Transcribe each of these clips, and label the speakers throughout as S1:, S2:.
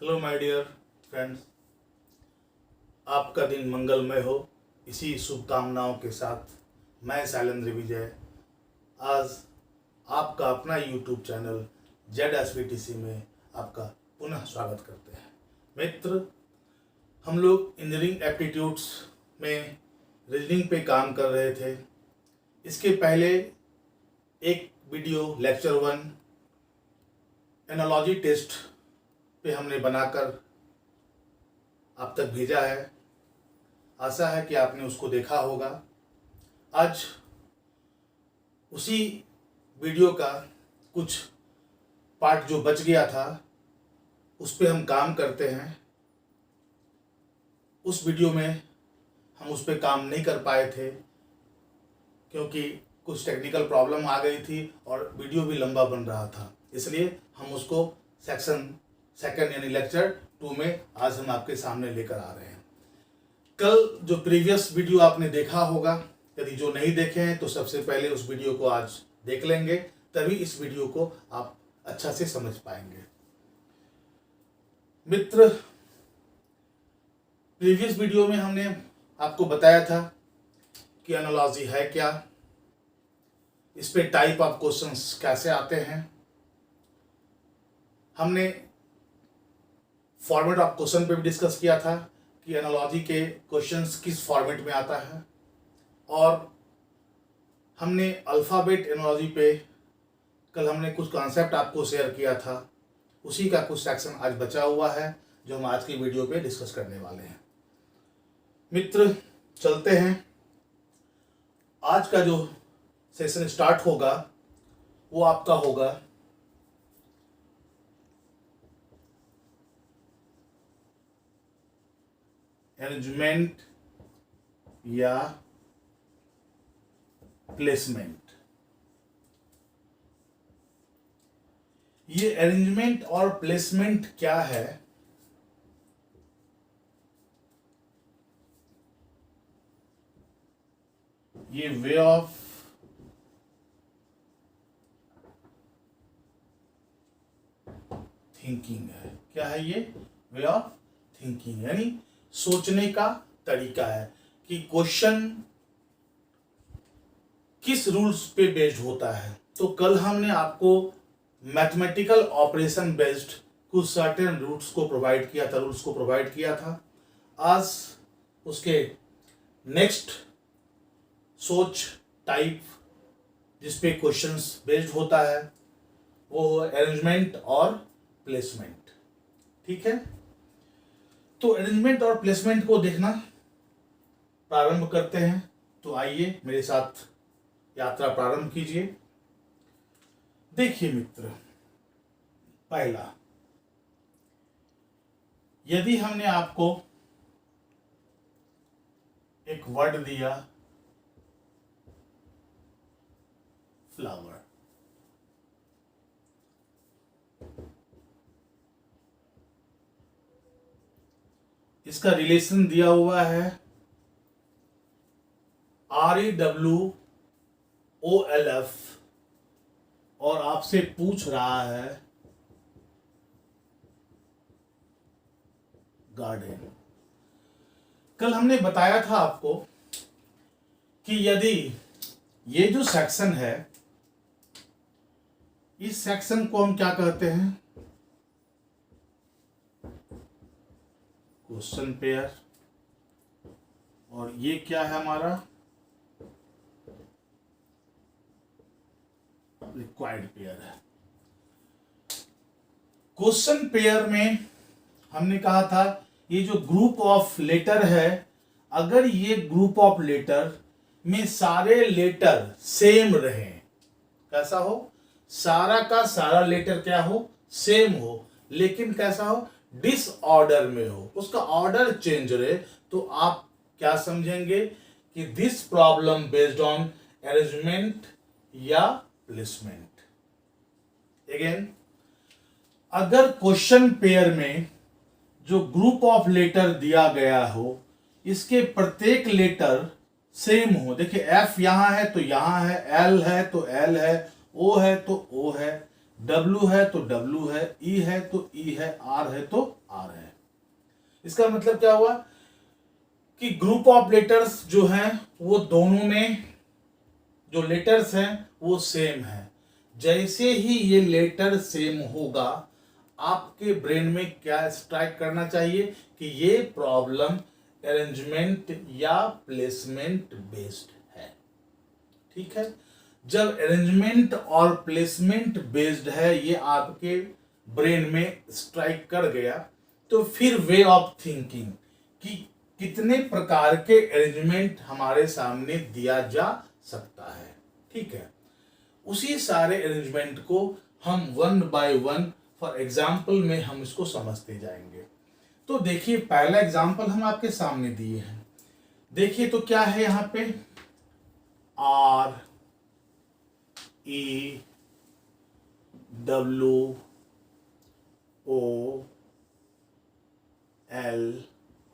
S1: Hello my dear friends, आपका दिन मंगलमय हो। इसी शुभकामनाओं के साथ मैं शैलेंद्र विजय आज आपका अपना यूट्यूब चैनल ZSVTC में आपका पुनः स्वागत करते हैं। मित्र, हम लोग इंजीनियरिंग एप्टीट्यूड्स में रीजनिंग पे काम कर रहे थे। इसके पहले एक वीडियो लेक्चर 1 एनालॉजी टेस्ट पे हमने बनाकर आप तक भेजा है। आशा है कि आपने उसको देखा होगा। आज उसी वीडियो का कुछ पार्ट जो बच गया था उस पे हम काम करते हैं। उस वीडियो में हम उस पे काम नहीं कर पाए थे क्योंकि कुछ टेक्निकल प्रॉब्लम आ गई थी और वीडियो भी लंबा बन रहा था, इसलिए हम उसको सेक्शन सेकंड यानी लेक्चर 2 में आज हम आपके सामने लेकर आ रहे हैं। कल जो प्रीवियस वीडियो आपने देखा होगा, यदि जो नहीं देखे हैं तो सबसे पहले उस वीडियो को आज देख लेंगे, तभी इस वीडियो को आप अच्छा से समझ पाएंगे। मित्र, प्रीवियस वीडियो में हमने आपको बताया था कि एनालॉजी है क्या, इस पे टाइप ऑफ क्वेश्चंस कैसे आते हैं। हमने फॉर्मेट ऑफ क्वेश्चन पे भी डिस्कस किया था कि एनालॉजी के क्वेश्चंस किस फॉर्मेट में आता है, और हमने अल्फ़ाबेट एनालॉजी पे कल हमने कुछ कॉन्सेप्ट आपको शेयर किया था। उसी का कुछ सेक्शन आज बचा हुआ है जो हम आज की वीडियो पे डिस्कस करने वाले हैं। मित्र, चलते हैं। आज का जो सेशन स्टार्ट होगा वो आपका होगा अरेंजमेंट या प्लेसमेंट। ये अरेंजमेंट और प्लेसमेंट क्या है, ये वे ऑफ थिंकिंग है। क्या है ये? वे ऑफ थिंकिंग यानी सोचने का तरीका है कि क्वेश्चन किस रूल्स पे बेस्ड होता है। तो कल हमने आपको मैथमेटिकल ऑपरेशन बेस्ड कुछ सर्टेन रूल्स को प्रोवाइड किया था। आज उसके नेक्स्ट सोच टाइप जिस पे क्वेश्चंस बेस्ड होता है वो अरेंजमेंट और प्लेसमेंट। ठीक है, तो अरेंजमेंट और प्लेसमेंट को देखना प्रारंभ करते हैं। तो आइए मेरे साथ यात्रा प्रारंभ कीजिए। देखिए मित्र, पहला, यदि हमने आपको एक वर्ड दिया फ्लावर, इसका रिलेशन दिया हुआ है REWOLF और आपसे पूछ रहा है गार्डन। कल हमने बताया था आपको कि यदि ये जो सेक्शन है, इस सेक्शन को हम क्या कहते हैं? Question pair. और ये क्या है हमारा? रिक्वायर्ड पेयर है। क्वेश्चन पेयर में हमने कहा था ये जो ग्रुप ऑफ लेटर है, अगर ये ग्रुप ऑफ लेटर में सारे लेटर सेम रहे, कैसा हो? सारा का सारा लेटर क्या हो? सेम हो, लेकिन कैसा हो? डिसऑर्डर में हो, उसका ऑर्डर चेंज रहे, तो आप क्या समझेंगे कि this problem based on arrangement या प्लेसमेंट। अगेन, अगर क्वेश्चन पेयर में जो ग्रुप ऑफ लेटर दिया गया हो, इसके प्रत्येक लेटर सेम हो, देखिए एफ यहां है तो यहां है, एल है तो एल है, ओ है तो ओ है, डब्ल्यू है तो डब्ल्यू है, ई है तो ई है, आर है तो आर है। इसका मतलब क्या हुआ कि ग्रुप ऑफ लेटर्स जो हैं वो दोनों में जो लेटर्स हैं वो सेम है। जैसे ही ये लेटर सेम होगा, आपके ब्रेन में क्या स्ट्राइक करना चाहिए कि ये प्रॉब्लम अरेंजमेंट या प्लेसमेंट बेस्ड है। ठीक है, जब अरेंजमेंट और प्लेसमेंट बेस्ड है ये आपके ब्रेन में स्ट्राइक कर गया, तो फिर वे ऑफ थिंकिंग कि कितने प्रकार के अरेंजमेंट हमारे सामने दिया जा सकता है। ठीक है, उसी सारे अरेंजमेंट को हम one by one for example में हम इसको समझते जाएंगे। तो देखिए, पहला एग्जाम्पल हम आपके सामने दिए हैं। देखिए तो क्या है यहाँ पे, R E W O L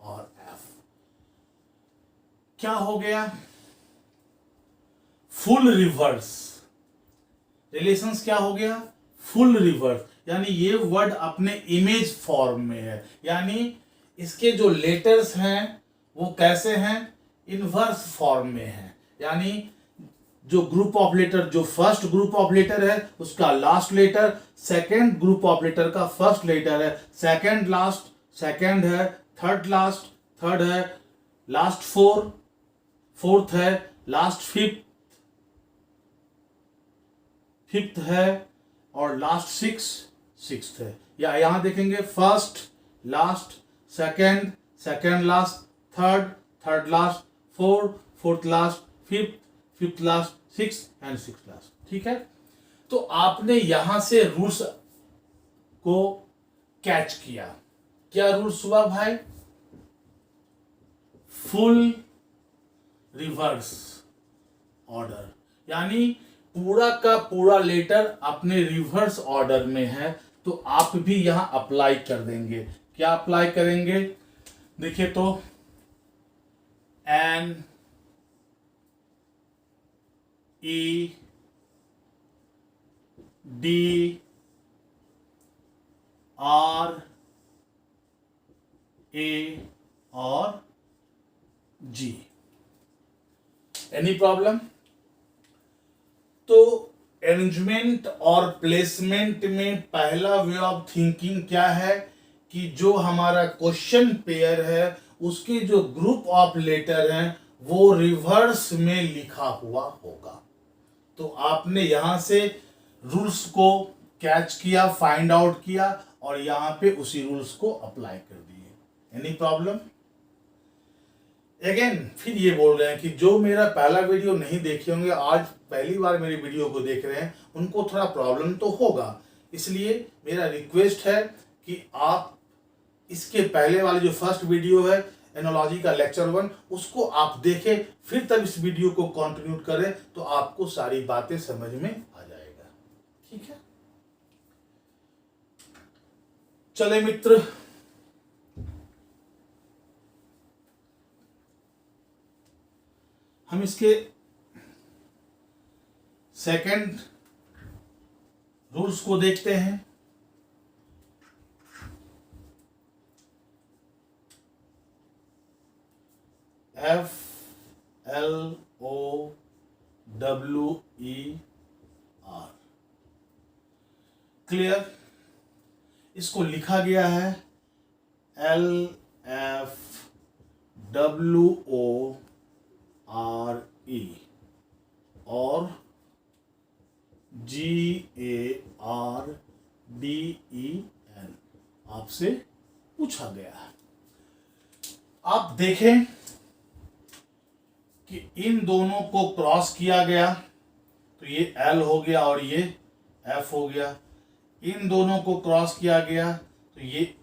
S1: और F। क्या हो गया, फुल रिवर्स रिलेशंस। क्या हो गया, फुल रिवर्स, यानी ये वर्ड अपने इमेज फॉर्म में है, यानी इसके जो लेटर्स हैं वो कैसे हैं, इनवर्स फॉर्म में है। यानी जो ग्रुप ऑफ लेटर, जो फर्स्ट ग्रुप ऑफ लेटर है उसका last letter, second group of letter का फर्स्ट लेटर है, सेकंड लास्ट सेकंड है, थर्ड लास्ट थर्ड है, लास्ट फोर्थ है, लास्ट फिफ्थ है, और लास्ट सिक्स्थ है। या यहां देखेंगे first last second last third last fourth last fifth last sixth last. ठीक है, तो आपने यहां से रूल्स को कैच किया। क्या रूल्स हुआ भाई, फुल रिवर्स ऑर्डर, यानी पूरा का पूरा लेटर अपने रिवर्स ऑर्डर में है। तो आप भी यहां अप्लाई कर देंगे। क्या अप्लाई करेंगे, देखिए तो N E D R A और G। Any problem? तो अरेंजमेंट और प्लेसमेंट में पहला वे ऑफ थिंकिंग क्या है कि जो हमारा क्वेश्चन पेयर है उसके जो ग्रुप ऑफ लेटर हैं वो रिवर्स में लिखा हुआ होगा। तो आपने यहां से रूल्स को कैच किया, फाइंड आउट किया और यहां पे उसी रूल्स को अप्लाई कर दिए। Any problem? अगेन फिर ये बोल रहे हैं कि जो मेरा पहला वीडियो नहीं देखे होंगे, आज पहली बार मेरी वीडियो को देख रहे हैं, उनको थोड़ा प्रॉब्लम तो होगा। इसलिए मेरा रिक्वेस्ट है कि आप इसके पहले वाली जो फर्स्ट वीडियो है एनोलॉजी का लेक्चर 1, उसको आप देखें, फिर तब इस वीडियो को कंटिन्यू करें, तो आपको सारी बातें समझ में आ जाएगा। ठीक है, चले मित्र, हम इसके सेकंड रूल्स को देखते हैं। FLOWER, clear? इसको लिखा गया है LFWORE और GARDEN आपसे पूछा गया है। आप देखें कि इन दोनों को क्रॉस किया गया तो ये L हो गया और ये F हो गया। इन दोनों को क्रॉस किया गया तो ये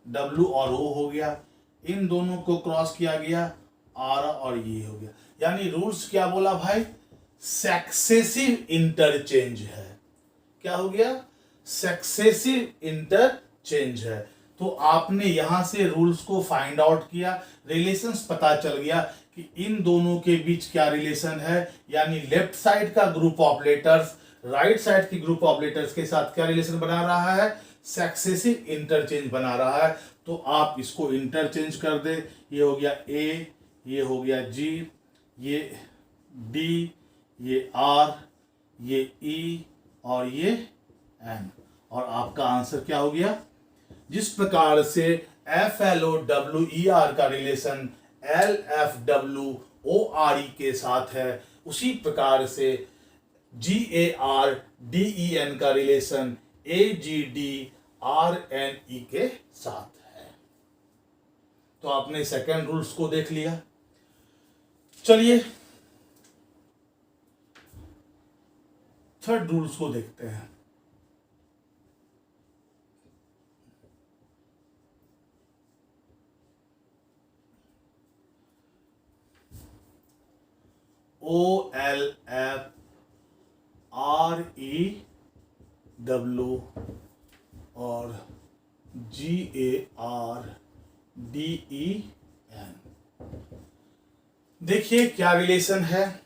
S1: W और O हो गया। इन दोनों को क्रॉस किया गया R और ये हो गया। यानी रूल्स क्या बोला भाई, सक्सेसिव इंटरचेंज है। क्या हो गया, सक्सेसिव इंटरचेंज है। तो आपने यहां से रूल्स को फाइंड आउट किया, रिलेशंस पता चल गया कि इन दोनों के बीच क्या रिलेशन है। यानी लेफ्ट साइड का group of letters right side की ग्रुप ऑफ लेटर्स के साथ क्या रिलेशन बना रहा है, सक्सेसिव इंटरचेंज बना रहा है, तो आप इसको इंटरचेंज कर दे। ये हो गया ए, ये हो गया जी, ये डी, ये आर, ये ई और ये एन, और आपका आंसर क्या हो गया? जिस प्रकार से FLOWER का रिलेशन LFWORE के साथ है, उसी प्रकार से GARDEN का रिलेशन AGDRNE के साथ है। तो आपने सेकेंड रूल्स को देख लिया। चलिए थर्ड रूल्स को देखते हैं। OLFREW और GARDEN, देखिए क्या रिलेशन है।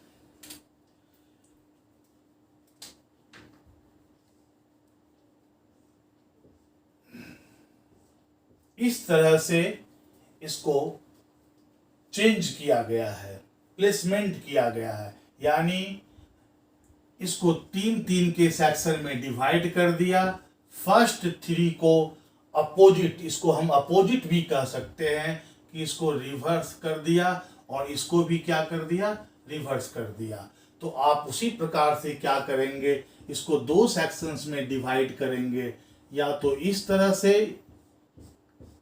S1: इस तरह से इसको चेंज किया गया है, प्लेसमेंट किया गया है, यानी इसको 3-3 के सेक्शन में डिवाइड कर दिया। फर्स्ट 3 को अपोजिट, इसको हम अपोजिट भी कह सकते हैं कि इसको रिवर्स कर दिया, और इसको भी क्या कर दिया? रिवर्स कर दिया। तो आप उसी प्रकार से क्या करेंगे, इसको 2 सेक्शंस में डिवाइड करेंगे, या तो इस तरह से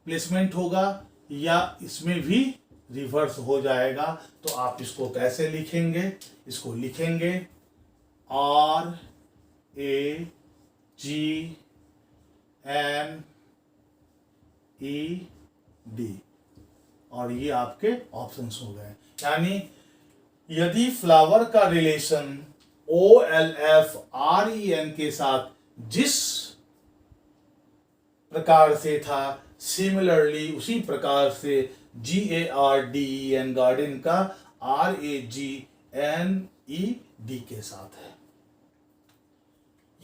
S1: प्लेसमेंट होगा या इसमें भी रिवर्स हो जाएगा। तो आप इसको कैसे लिखेंगे? इसको लिखेंगे RAGNED, और ये आपके ऑप्शंस हो गए। यानी यदि फ्लावर का रिलेशन OLFREN के साथ जिस प्रकार से था, सिमिलरली उसी प्रकार से GARDEN गार्डन का RAGNED के साथ है।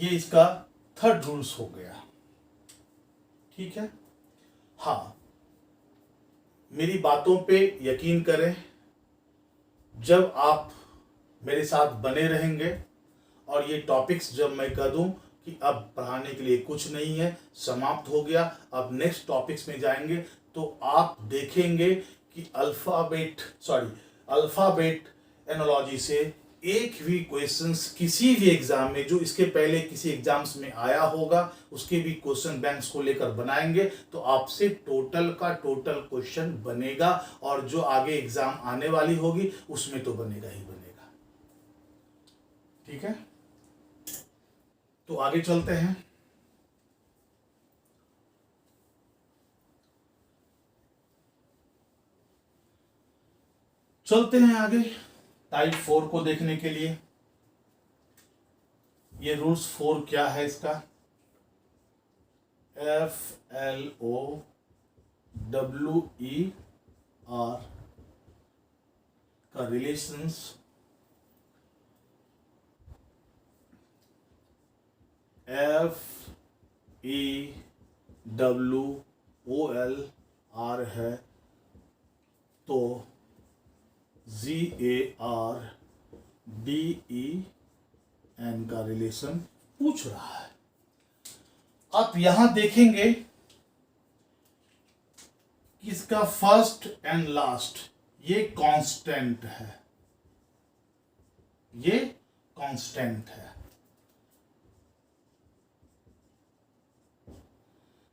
S1: ये इसका थर्ड रूल्स हो गया। ठीक है। हाँ, मेरी बातों पे यकीन करें, जब आप मेरे साथ बने रहेंगे और ये टॉपिक्स जब मैं कह दूं कि अब पढ़ाने के लिए कुछ नहीं है, समाप्त हो गया, अब नेक्स्ट टॉपिक्स में जाएंगे, तो आप देखेंगे कि अल्फाबेट एनोलॉजी से एक भी क्वेश्चंस किसी भी एग्जाम में, जो इसके पहले किसी एग्जाम्स में आया होगा, उसके भी क्वेश्चन बैंक्स को लेकर बनाएंगे, तो आपसे टोटल का टोटल क्वेश्चन बनेगा, और जो आगे एग्जाम आने वाली होगी उसमें तो बनेगा ही बनेगा। ठीक है, तो आगे चलते हैं। चलते हैं आगे टाइप 4 को देखने के लिए। ये रूल्स 4 क्या है इसका? FLOWER का रिलेशंस FEWOLR है, तो GARDEN का रिलेशन पूछ रहा है। आप यहां देखेंगे कि इसका फर्स्ट एंड लास्ट ये कांस्टेंट है, ये कांस्टेंट है।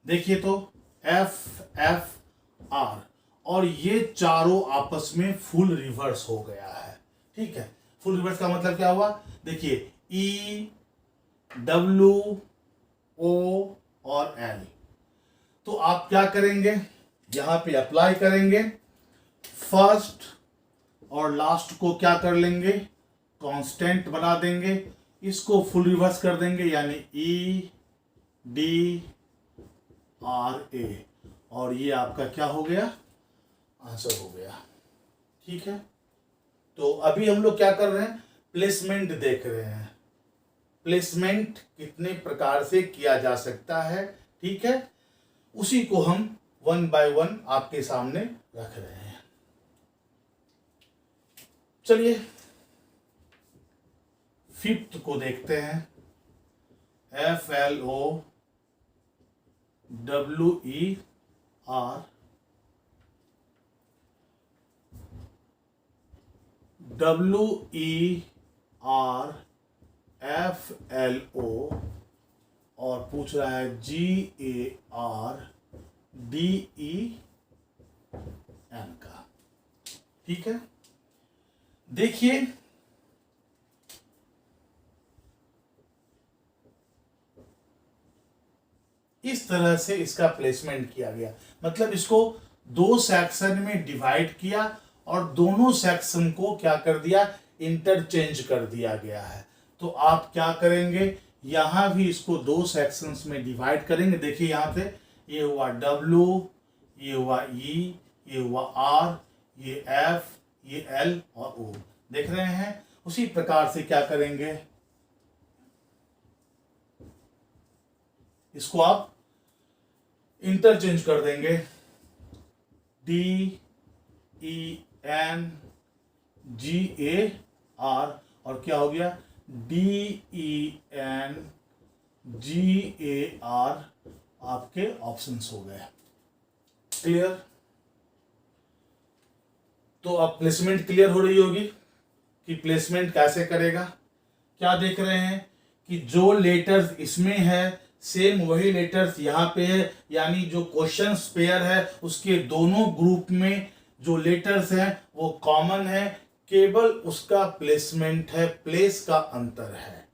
S1: देखिए तो FFR, और ये चारों आपस में फुल रिवर्स हो गया है। ठीक है, फुल रिवर्स का मतलब क्या हुआ? देखिए E, W, O और L। तो आप क्या करेंगे, यहां पे अप्लाई करेंगे, फर्स्ट और लास्ट को क्या कर लेंगे, कांस्टेंट बना देंगे, इसको फुल रिवर्स कर देंगे, यानी EDRA, और ये आपका क्या हो गया, आंसर हो गया। ठीक है, तो अभी हम लोग क्या कर रहे हैं, प्लेसमेंट देख रहे हैं। प्लेसमेंट कितने प्रकार से किया जा सकता है, ठीक है, उसी को हम वन बाय वन आपके सामने रख रहे हैं। चलिए फिफ्थ को देखते हैं। FLOWER WERFLO और पूछ रहा है GARDEN का। ठीक है, देखिए इस तरह से इसका प्लेसमेंट किया गया, मतलब इसको दो सेक्शन में डिवाइड किया और दोनों सेक्शन को क्या कर दिया, इंटरचेंज कर दिया गया है। तो आप क्या करेंगे, यहां भी इसको दो सेक्शंस में डिवाइड करेंगे। देखिए यहां पे ये हुआ W, ये हुआ E, ये हुआ R, ये F, ये L और O, देख रहे हैं। उसी प्रकार से क्या करेंगे, इसको आप इंटरचेंज कर देंगे। DENGAR और क्या हो गया, DENGAR आपके ऑप्शंस हो गए। क्लियर? तो अब प्लेसमेंट क्लियर हो रही होगी कि प्लेसमेंट कैसे करेगा। क्या देख रहे हैं कि जो लेटर्स इसमें है सेम वही लेटर्स यहाँ पे है, यानी जो क्वेश्चंस पेयर है उसके दोनों ग्रुप में जो लेटर्स हैं वो कॉमन है, केवल उसका प्लेसमेंट है, प्लेस का अंतर है।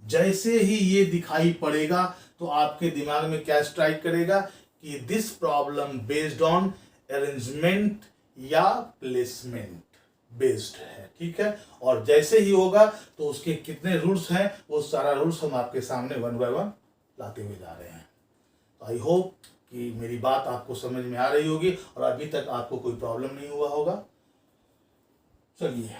S1: जैसे ही ये दिखाई पड़ेगा तो आपके दिमाग में क्या स्ट्राइक करेगा कि this problem based on arrangement या प्लेसमेंट बेस्ड है। ठीक है, और जैसे ही होगा तो उसके कितने रूल्स हैं वो सारा रूल्स हम आपके सामने वन बाय वन लाते हुए जा रहे हैं। तो आई होप कि मेरी बात आपको समझ में आ रही होगी और अभी तक आपको कोई प्रॉब्लम नहीं हुआ होगा। चलिए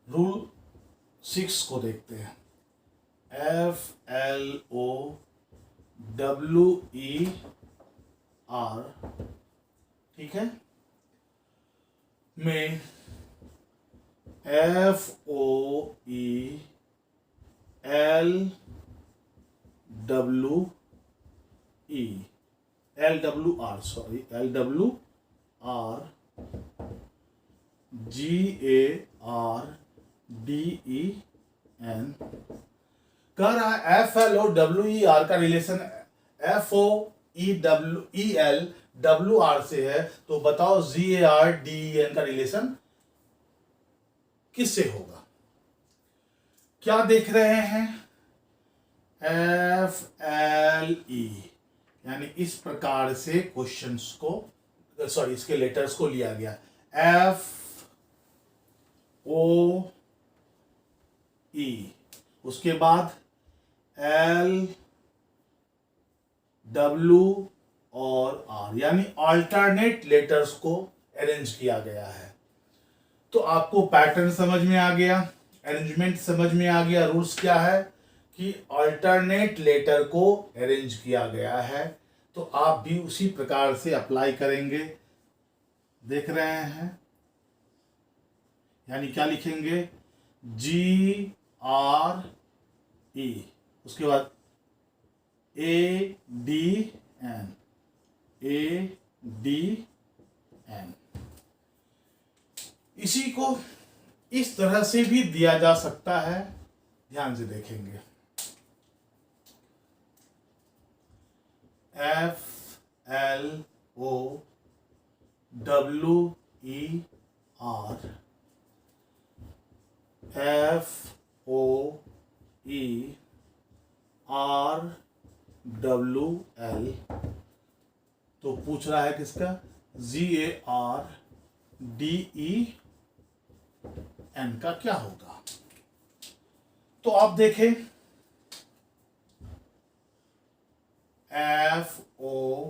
S1: रूल 6 को देखते हैं। FLOWER, ठीक है, में LWR GARDEN कह रहा है FLOWER का रिलेशन FOELWR से है, तो बताओ GARDEN का रिलेशन किससे होगा। क्या देख रहे हैं, FLE, यानी इस प्रकार से क्वेश्चंस को, सॉरी इसके लेटर्स को लिया गया। FOE, उसके बाद LW और R, यानी अल्टरनेट लेटर्स को अरेंज किया गया है। तो आपको पैटर्न समझ में आ गया, अरेंजमेंट समझ में आ गया। रूल्स क्या है कि अल्टरनेट लेटर को अरेंज किया गया है, तो आप भी उसी प्रकार से अप्लाई करेंगे। देख रहे हैं, यानी क्या लिखेंगे, GRE, उसके बाद ADN। इसी को इस तरह से भी दिया जा सकता है, ध्यान से देखेंगे। FLOWER FOERWL, तो पूछ रहा है किसका, GARDEN का क्या होगा। तो आप देखें FOER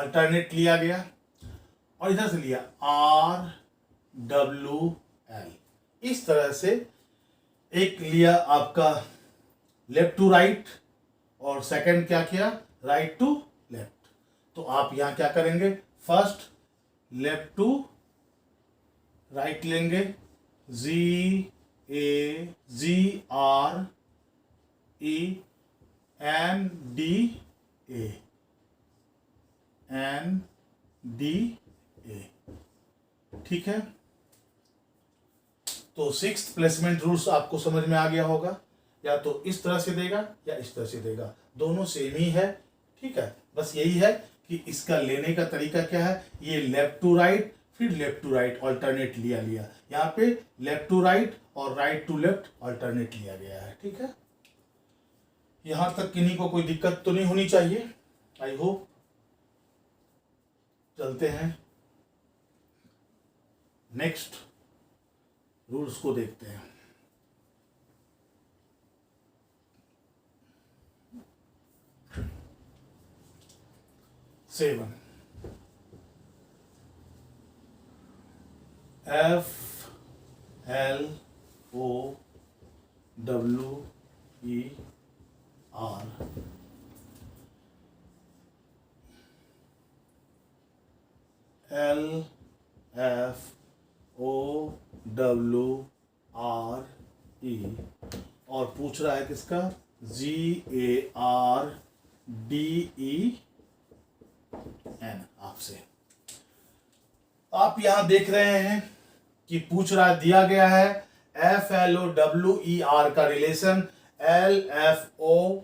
S1: अल्टरनेट लिया गया और इधर से लिया RWL। इस तरह से एक लिया आपका लेफ्ट टू राइट और सेकंड क्या किया, राइट टू लेफ्ट। तो आप यहां क्या करेंगे, फर्स्ट लेफ्ट टू राइट लेंगे, GAGRENDA। ठीक है, तो सिक्स्थ प्लेसमेंट रूल्स आपको समझ में आ गया होगा। या तो इस तरह से देगा या इस तरह से देगा, दोनों सेम ही है। ठीक है, बस यही है कि इसका लेने का तरीका क्या है, ये लेफ्ट टू राइट फिर लेफ्ट टू राइट ऑल्टरनेट लिया यहाँ पे लेफ्ट टू राइट और राइट टू लेफ्ट ऑल्टरनेट लिया गया है। ठीक है, यहां तक किन्हीं को कोई दिक्कत तो नहीं होनी चाहिए, आई होप। चलते हैं नेक्स्ट रूल्स को देखते हैं। सेवन, FLOWER LFOWRE और पूछ रहा है किसका, GARDEN आपसे। आप यहां देख रहे हैं कि पूछ रहा दिया गया है FLOWER का रिलेशन LFOWRE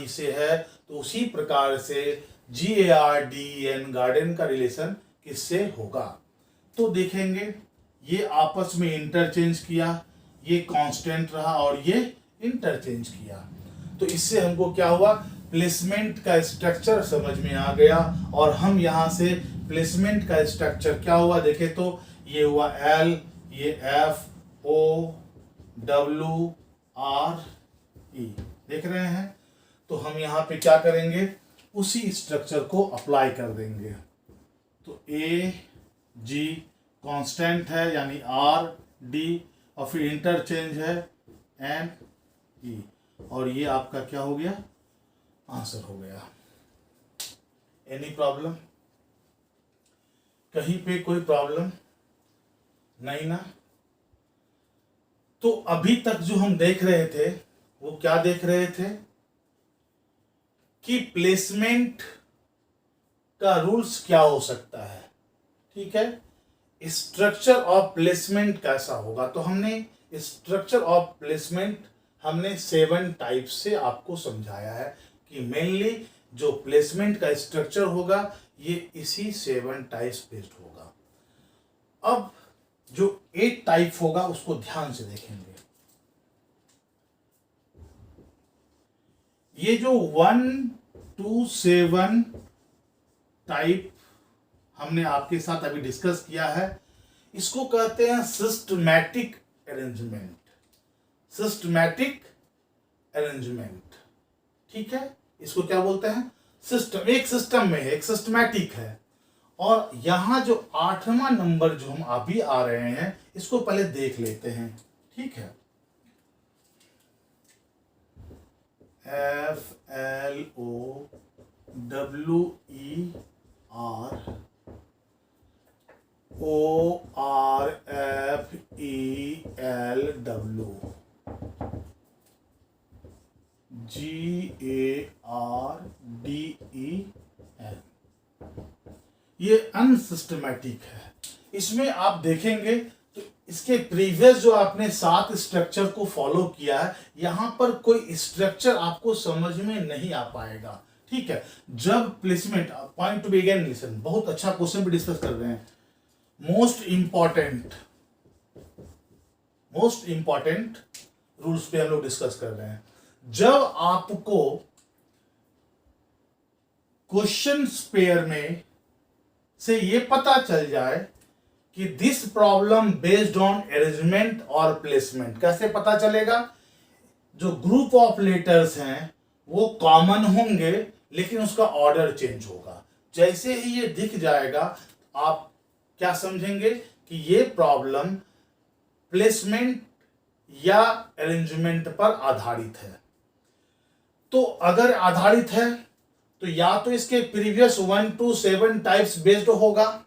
S1: से है, तो उसी प्रकार से GARDEN गार्डन का रिलेशन किससे होगा। तो देखेंगे ये आपस में इंटरचेंज किया, ये कांस्टेंट रहा और ये इंटरचेंज किया, तो इससे हमको क्या हुआ, प्लेसमेंट का स्ट्रक्चर समझ में आ गया। और हम यहां से प्लेसमेंट का स्ट्रक्चर क्या हुआ देखे तो ये हुआ L, ये FOWRE देख रहे हैं। तो हम यहाँ पे क्या करेंगे, उसी स्ट्रक्चर को अप्लाई कर देंगे। तो AG कांस्टेंट है यानी RD और फिर इंटरचेंज है NE और ये आपका क्या हो गया, आंसर हो गया। एनी प्रॉब्लम, कहीं पे कोई प्रॉब्लम नहीं ना। तो अभी तक जो हम देख रहे थे वो क्या देख रहे थे कि प्लेसमेंट का रूल्स क्या हो सकता है। ठीक है, स्ट्रक्चर ऑफ प्लेसमेंट कैसा होगा, तो हमने स्ट्रक्चर ऑफ प्लेसमेंट हमने 7 टाइप से आपको समझाया है कि मेनली जो प्लेसमेंट का स्ट्रक्चर होगा ये इसी 7 टाइप्स बेस्ड होगा। अब जो 8 टाइप होगा उसको ध्यान से देखेंगे। ये जो 1 to 7 टाइप हमने आपके साथ अभी डिस्कस किया है, इसको कहते हैं सिस्टमैटिक अरेंजमेंट। सिस्टमैटिक अरेंजमेंट, ठीक है, इसको क्या बोलते हैं, सिस्टम। एक सिस्टम में है, एक सिस्टमैटिक है। और यहां जो 8वां नंबर जो हम अभी आ रहे हैं इसको पहले देख लेते हैं। ठीक है, FLOWERORFELW GARDEN, ये अनसिस्टमैटिक है। इसमें आप देखेंगे तो इसके प्रीवियस जो आपने 7 स्ट्रक्चर को फॉलो किया है, यहां पर कोई स्ट्रक्चर आपको समझ में नहीं आ पाएगा। ठीक है, जब placement point two begin, listen, बहुत अच्छा क्वेश्चन भी डिस्कस कर रहे हैं। मोस्ट इंपॉर्टेंट रूल्स पे हम लोग डिस्कस कर रहे हैं। जब आपको क्वेश्चन पेयर में से ये पता चल जाए कि this problem based on arrangement और प्लेसमेंट, कैसे पता चलेगा, जो ग्रुप ऑफ लेटर्स हैं वो कॉमन होंगे लेकिन उसका ऑर्डर चेंज होगा। जैसे ही ये दिख जाएगा आप क्या समझेंगे कि ये प्रॉब्लम प्लेसमेंट या अरेंजमेंट पर आधारित है। तो अगर आधारित है तो या तो इसके प्रीवियस 1 to 7 टाइप्स बेस्ड होगा,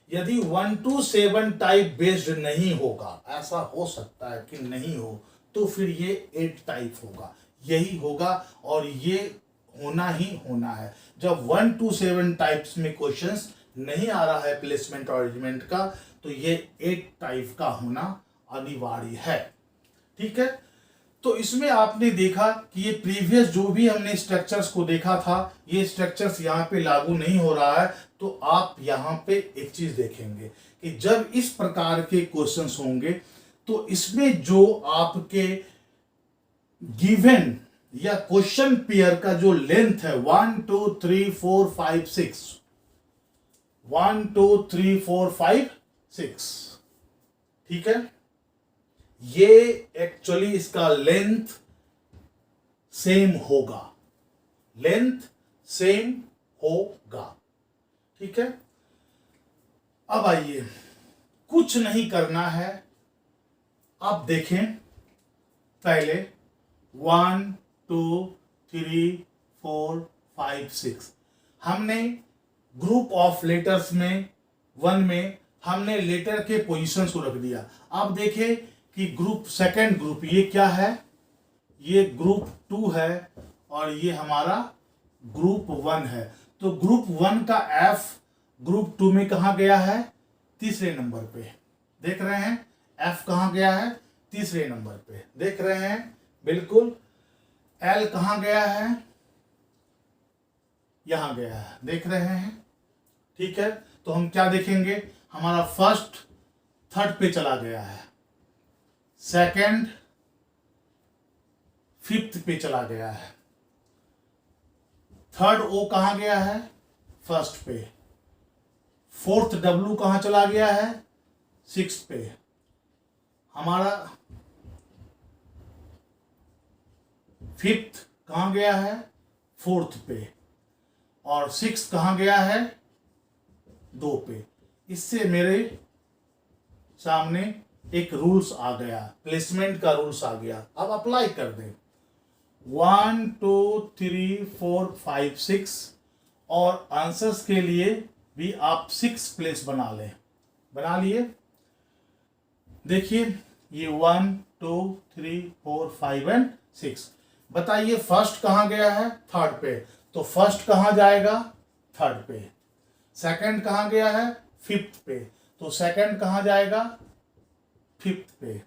S1: यदि 1 to 7 टाइप बेस्ड नहीं होगा, ऐसा हो सकता है कि नहीं हो, तो फिर ये 8 टाइप होगा, यही होगा और ये होना ही होना है। जब 1 to 7 टाइप्स में क्वेश्चंस नहीं आ रहा है प्लेसमेंट और अरेंजमेंट का, तो ये 8 टाइप का होना अनिवार्य है। ठीक है, तो इसमें आपने देखा कि ये प्रीवियस जो भी हमने स्ट्रक्चर्स को देखा था, ये स्ट्रक्चर्स यहाँ पे लागू नहीं हो रहा है। तो आप यहाँ पे एक चीज देखेंगे कि जब इस प्रकार के क्वेश्चंस होंगे तो इसमें जो आपके गिवन या क्वेश्चन पेयर का जो लेंथ है 1 2 3 4 5 6, 1 2 3 4 5 6, ठीक है, ये एक्चुअली इसका लेंथ सेम होगा, लेंथ सेम होगा। ठीक है, अब आइए, कुछ नहीं करना है, आप देखें पहले 1 2 3 4 5 6 हमने ग्रुप ऑफ लेटर्स में 1 में हमने लेटर के पोजीशंस को रख दिया। आप देखें कि ग्रुप सेकंड ग्रुप ये क्या है, ये ग्रुप 2 है और ये हमारा ग्रुप 1 है। तो ग्रुप 1 का एफ ग्रुप 2 में कहा गया है, तीसरे नंबर पे, देख रहे हैं एफ कहां गया है, तीसरे नंबर पे, देख रहे हैं बिल्कुल। एल कहां गया है, यहां गया है, देख रहे हैं। ठीक है, तो हम क्या देखेंगे, हमारा फर्स्ट थर्ड पे चला गया है, सेकंड फिफ्थ पे चला गया है, थर्ड ओ कहां गया है, फर्स्ट पे, फोर्थ डब्ल्यू कहां चला गया है, सिक्स पे, हमारा फिफ्थ कहां गया है, फोर्थ पे, और सिक्स कहां गया है, 2 पे। इससे मेरे सामने एक रूल्स आ गया, प्लेसमेंट का रूल्स आ गया। अब अप्लाई कर दें, 1 2 3 4 5 6, और आंसर्स के लिए भी आप 6 प्लेस बना लें, बना लिए। देखिए ये 1 2 3 4 5 एंड 6, बताइए फर्स्ट कहां गया है, थर्ड पे, तो फर्स्ट कहां जाएगा, थर्ड पे। सेकंड कहां गया है, फिफ्थ पे, तो सेकंड कहां जाएगा, फिफ्थ पे।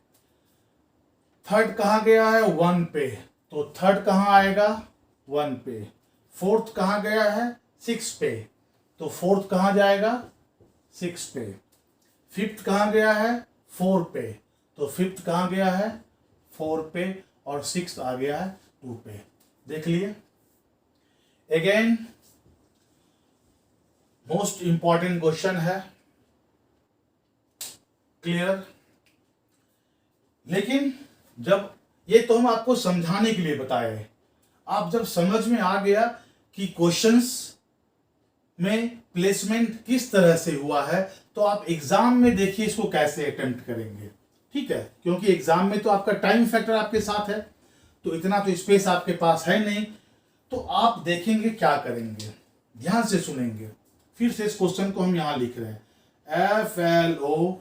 S1: थर्ड कहां गया है, 1 पे, तो थर्ड कहां आएगा, 1 पे। फोर्थ कहां गया है, 6 पे, तो फोर्थ कहां जाएगा, 6 पे। फिफ्थ कहां गया है, 4 पे, तो फिफ्थ कहां गया है, 4 पे, और सिक्स्थ आ गया है 2 पे। देख लिए। अगेन मोस्ट इंपॉर्टेंट क्वेश्चन है, क्लियर। लेकिन जब ये तो हम आपको समझाने के लिए बताए, आप जब समझ में आ गया कि क्वेश्चंस में प्लेसमेंट किस तरह से हुआ है, तो आप एग्जाम में देखिए इसको कैसे अटेम्प्ट करेंगे। ठीक है, क्योंकि एग्जाम में तो आपका टाइम फैक्टर आपके साथ है, तो इतना तो स्पेस आपके पास है नहीं, तो आप देखेंगे क्या करेंगे, ध्यान से सुनेंगे। फिर से इस क्वेश्चन को हम यहां लिख रहे हैं, FLORFELW,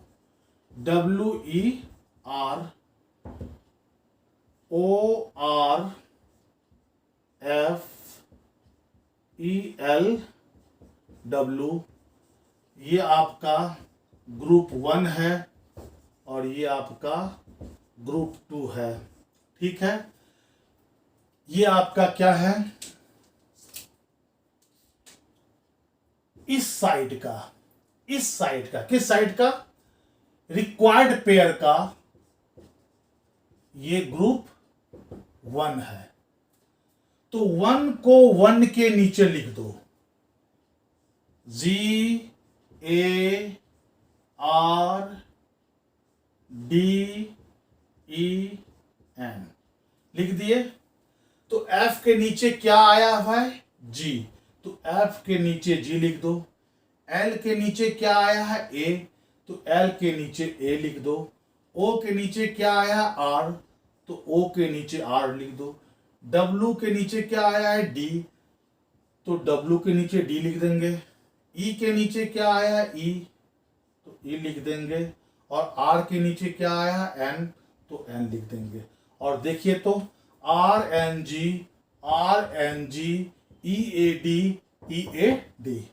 S1: ये आपका ग्रुप 1 है और ये आपका ग्रुप 2 है। ठीक है, ये आपका क्या है, इस साइड का, किस साइड का, रिक्वायर्ड पेयर का ये ग्रुप 1 है। तो 1 को 1 के नीचे लिख दो, GARDEN लिख दिए। तो F के नीचे क्या आया हुआ है, G, तो एफ के नीचे जी लिख दो। एल के नीचे क्या आया है ए, तो एल के नीचे ए लिख दो। ओ के नीचे क्या आया है आर, तो ओ के नीचे आर लिख दो। डब्ल्यू के नीचे क्या आया है डी, तो डब्ल्यू के नीचे डी लिख देंगे। ई के नीचे क्या आया है ई, तो ई लिख देंगे। और आर के नीचे क्या आया है एन, तो एन लिख देंगे। और देखिए तो R N G E A D,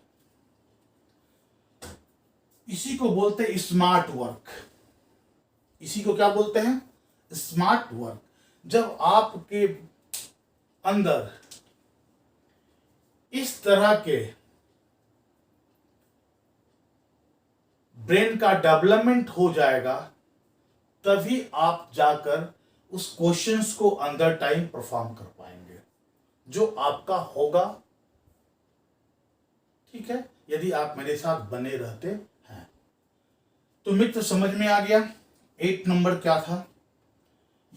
S1: इसी को बोलते हैं स्मार्ट वर्क। इसी को क्या बोलते हैं? Smart work. जब आपके अंदर इस तरह के ब्रेन का डेवलपमेंट हो जाएगा, तभी आप जाकर उस क्वेश्चंस को अंदर टाइम परफॉर्म कर पाएंगे जो आपका होगा। ठीक है, यदि आप मेरे साथ बने रहते हैं। तो मित्र, समझ में आ गया 8 नंबर क्या था?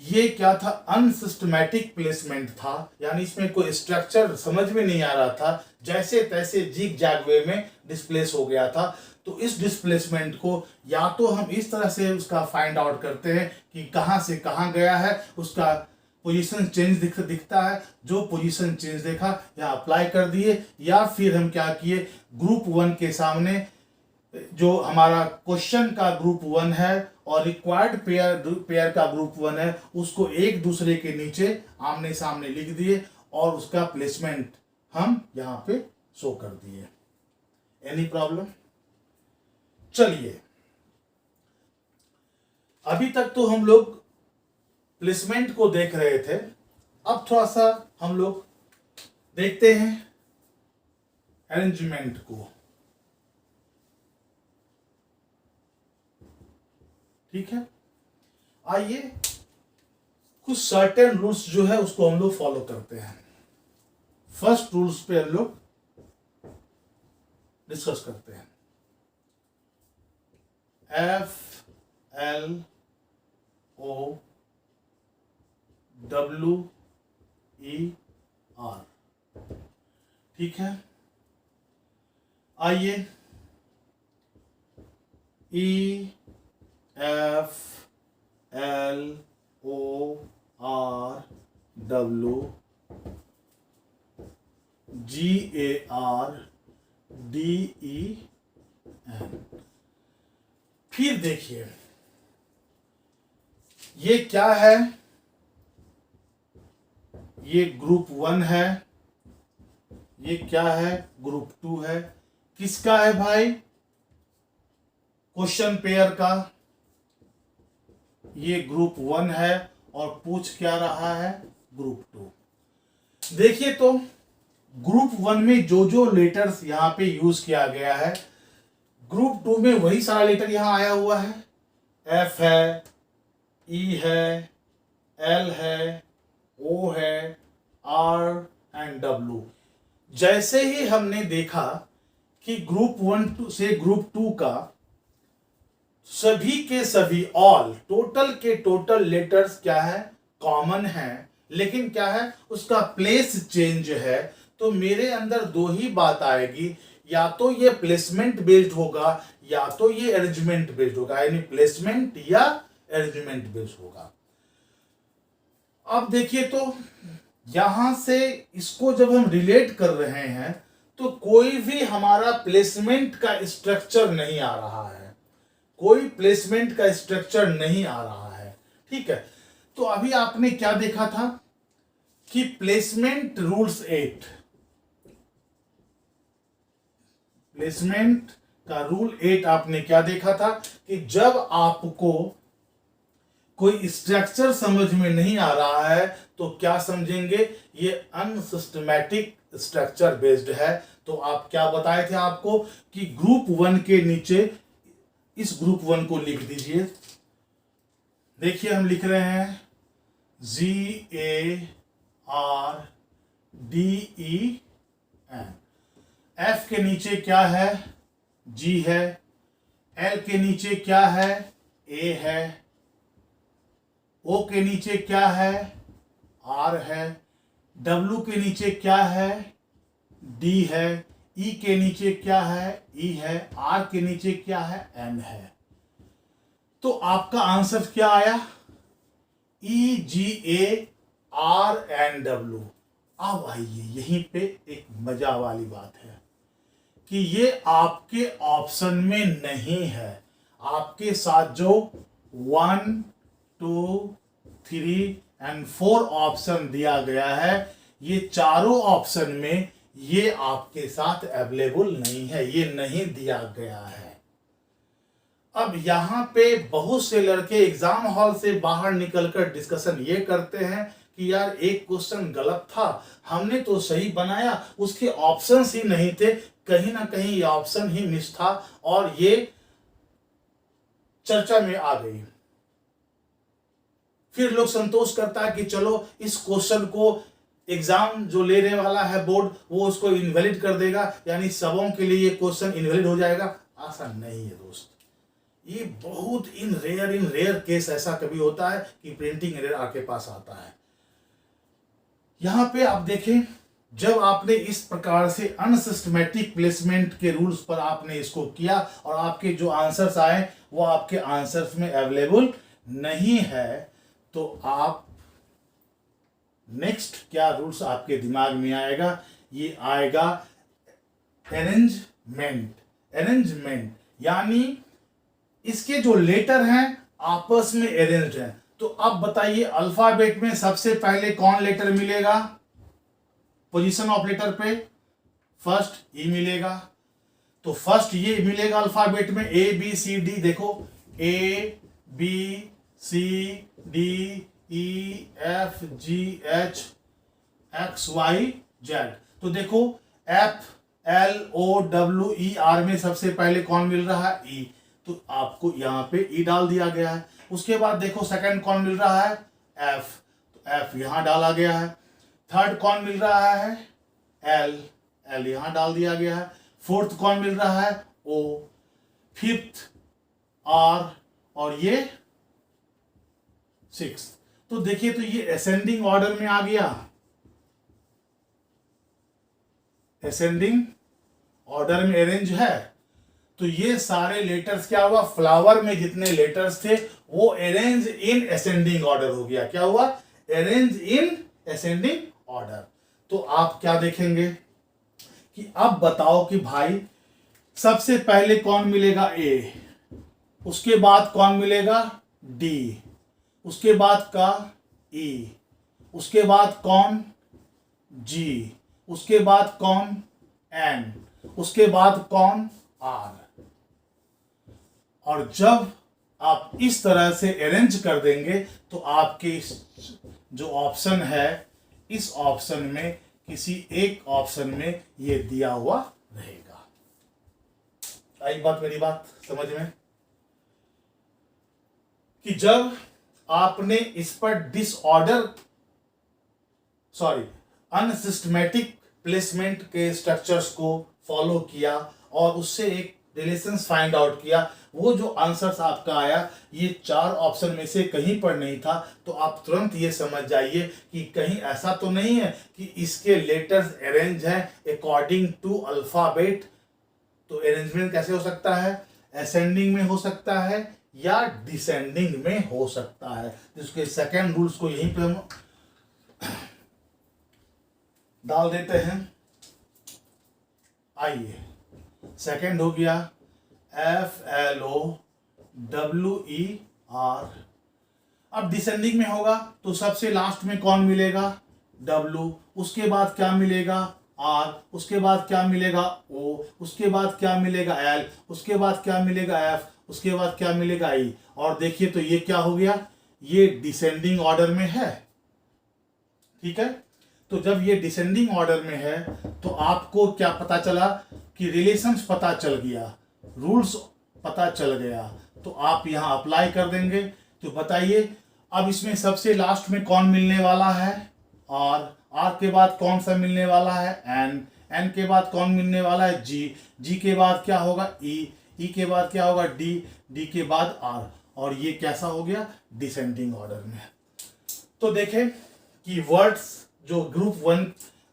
S1: ये क्या था? अनसिस्टमैटिक प्लेसमेंट था, यानी इसमें कोई स्ट्रक्चर समझ में नहीं आ रहा था, जैसे तैसे जिग जैग वे में डिस्प्लेस हो गया था। तो इस डिस्प्लेसमेंट को या तो हम इस तरह से उसका फाइंड आउट करते हैं कि कहां से कहां गया है, उसका पोजीशन चेंज दिखता है, जो पोजीशन चेंज देखा यहाँ अप्लाई कर दिए, या फिर हम क्या किए, ग्रुप 1 के सामने जो हमारा क्वेश्चन का ग्रुप 1 है और रिक्वायर्ड पेयर का ग्रुप 1 है, उसको एक दूसरे के नीचे आमने सामने लिख दिए और उसका प्लेसमेंट हम यहां पे शो कर दिए। Any problem? चलिए, अभी तक तो हम लोग प्लेसमेंट को देख रहे थे। अब थोड़ा सा हम लोग देखते हैं अरेंजमेंट को। ठीक है, आइए कुछ सर्टेन रूल्स जो है उसको हम लोग फॉलो करते हैं। फर्स्ट रूल्स पे हम लोग डिस्कस करते हैं। F L O W E R. ठीक है, आइए E F L O R W G A R D E N. फिर देखिए ये क्या है, ये ग्रुप 1 है, ये क्या है, ग्रुप 2 है। किसका है भाई? क्वेश्चन पेयर का। ये ग्रुप 1 है और पूछ क्या रहा है, ग्रुप 2। देखिए तो ग्रुप 1 में जो जो लेटर्स यहां पे यूज किया गया है, ग्रुप 2 में वही सारा लेटर यहां आया हुआ है। एफ है, ई है, एल है, ओ है, आर एंड डब्ल्यू। जैसे ही हमने देखा कि ग्रुप 1 से ग्रुप 2 का सभी के सभी ऑल टोटल के टोटल लेटर्स क्या है, कॉमन है, लेकिन क्या है, उसका प्लेस चेंज है। तो मेरे अंदर दो ही बात आएगी, या तो ये प्लेसमेंट बेस्ड होगा या तो ये अरेंजमेंट बेस्ड होगा, यानी प्लेसमेंट या अरेंजमेंट बेस्ड होगा। अब देखिए तो यहां से इसको जब हम रिलेट कर रहे हैं तो कोई भी हमारा प्लेसमेंट का स्ट्रक्चर नहीं आ रहा है, कोई प्लेसमेंट का स्ट्रक्चर नहीं आ रहा है। ठीक है, तो अभी आपने क्या देखा था कि प्लेसमेंट रूल्स 8, प्लेसमेंट का रूल 8 आपने क्या देखा था कि जब आपको कोई स्ट्रक्चर समझ में नहीं आ रहा है तो क्या समझेंगे, ये अनसिस्टमैटिक स्ट्रक्चर बेस्ड है। तो आप क्या बताए थे आपको कि ग्रुप 1 के नीचे इस ग्रुप 1 को लिख दीजिए। देखिए हम लिख रहे हैं GARDEN। एफ के नीचे क्या है, जी है। एल के नीचे क्या है, ए है। ओ के नीचे क्या है, आर है। डब्ल्यू के नीचे क्या है, डी है, ई के नीचे क्या है, ई है, आर के नीचे क्या है, एन है। तो आपका आंसर क्या आया, ई जी ए आर एन डब्ल्यू। अब आइए यहीं पे एक मजा वाली बात है कि ये आपके ऑप्शन में नहीं है। आपके साथ जो 1 2 3 एंड 4 ऑप्शन दिया गया है, ये चारों ऑप्शन में ये आपके साथ अवेलेबल नहीं है, ये नहीं दिया गया है। अब यहां पे बहुत से लड़के एग्जाम हॉल से बाहर निकलकर डिस्कशन ये करते हैं कि यार एक क्वेश्चन गलत था, हमने तो सही बनाया, उसके ऑप्शंस ही नहीं थे, कहीं ना कहीं ये ऑप्शन ही मिस था, और ये चर्चा में आ गई। फिर लोग संतोष करता है कि चलो इस क्वेश्चन को एग्जाम जो लेने वाला है बोर्ड, वो उसको इनवैलिड कर देगा, यानी सबों के लिए ये क्वेश्चन इनवैलिड हो जाएगा। आसान नहीं है दोस्त, ये बहुत इन रेयर केस ऐसा कभी होता है कि प्रिंटिंग एरर आपके पास आता है। यहां पे आप देखें, जब आपने इस प्रकार से अनसिस्टमैटिक प्लेसमेंट के रूल्स पर आपने इसको किया और आपके जो आंसर्स आए वो आपके आंसर्स में अवेलेबल नहीं है, तो आप नेक्स्ट क्या रूल्स आपके दिमाग में आएगा, ये आएगा अरेंजमेंट, यानी इसके जो लेटर हैं आपस में अरेंज्ड हैं। तो अब बताइए अल्फाबेट में सबसे पहले कौन लेटर मिलेगा, पोजीशन ऑफ लेटर पे फर्स्ट ई मिलेगा, तो फर्स्ट ये मिलेगा अल्फाबेट में ए बी सी डी। देखो A B C D E F G H X Y Z. तो देखो F L O W E R में सबसे पहले कौन मिल रहा है, ई, तो आपको यहां पे ई डाल दिया गया है। उसके बाद देखो सेकंड कौन मिल रहा है, एफ, तो एफ यहां डाला गया है। थर्ड कौन मिल रहा है, एल, एल यहां डाल दिया गया है। फोर्थ कौन मिल रहा है, ओ, फिफ्थ आर, और ये सिक्स। तो देखिए तो ये असेंडिंग ऑर्डर में आ गया, असेंडिंग ऑर्डर में अरेंज है। तो ये सारे लेटर्स क्या हुआ, फ्लावर में जितने लेटर्स थे वो अरेंज इन असेंडिंग ऑर्डर हो गया। क्या हुआ, अरेंज इन असेंडिंग ऑर्डर। तो आप क्या देखेंगे कि अब बताओ कि भाई सबसे पहले कौन मिलेगा, ए, उसके बाद कौन मिलेगा, डी, उसके बाद का ई, उसके बाद कौन, जी, उसके बाद कौन, एन, उसके बाद कौन, आर। और जब आप इस तरह से अरेंज कर देंगे तो आपके जो ऑप्शन है, इस ऑप्शन में किसी एक ऑप्शन में ये दिया हुआ रहेगा। आई बात, मेरी बात समझ में, कि जब आपने इस पर अनसिस्टमैटिक प्लेसमेंट के स्ट्रक्चर्स को फॉलो किया और उससे एक रिलेशंस फाइंड आउट किया, वो जो आंसर्स आपका आया ये 4 ऑप्शन में से कहीं पर नहीं था, तो आप तुरंत ये समझ जाइए कि कहीं ऐसा तो नहीं है कि इसके लेटर्स अरेंज हैं अकॉर्डिंग टू अल्फाबेट। तो अरेंजमेंट कैसे हो सकता है, असेंडिंग में हो सकता है या डिसेंडिंग में हो सकता है। जिसके सेकेंड रूल्स को यहीं पे हम डाल देते हैं। आइए, सेकेंड हो गया F L O W E R. अब डिसेंडिंग में होगा तो सबसे लास्ट में कौन मिलेगा, डब्ल्यू, उसके बाद क्या मिलेगा, आर, उसके बाद क्या मिलेगा, ओ, उसके बाद क्या मिलेगा, एल, उसके बाद क्या मिलेगा, एफ, उसके बाद क्या मिलेगा, ई। और देखिए तो ये क्या हो गया, ये डिसेंडिंग ऑर्डर में है। ठीक है, तो जब ये डिसेंडिंग ऑर्डर में है तो आपको क्या पता चला कि रिलेशंस पता चल गया, रूल्स पता चल गया, तो आप यहां अप्लाई कर देंगे। तो बताइए अब इसमें सबसे लास्ट में कौन मिलने वाला है, आर, आर के बाद कौन सा मिलने वाला है, एन, एन के बाद कौन मिलने वाला है, जी, जी के बाद क्या होगा, ई, ई के बाद क्या होगा, डी, डी के बाद आर। और ये कैसा हो गया, डिसेंडिंग ऑर्डर में। तो देखें कि वर्ड्स जो ग्रुप 1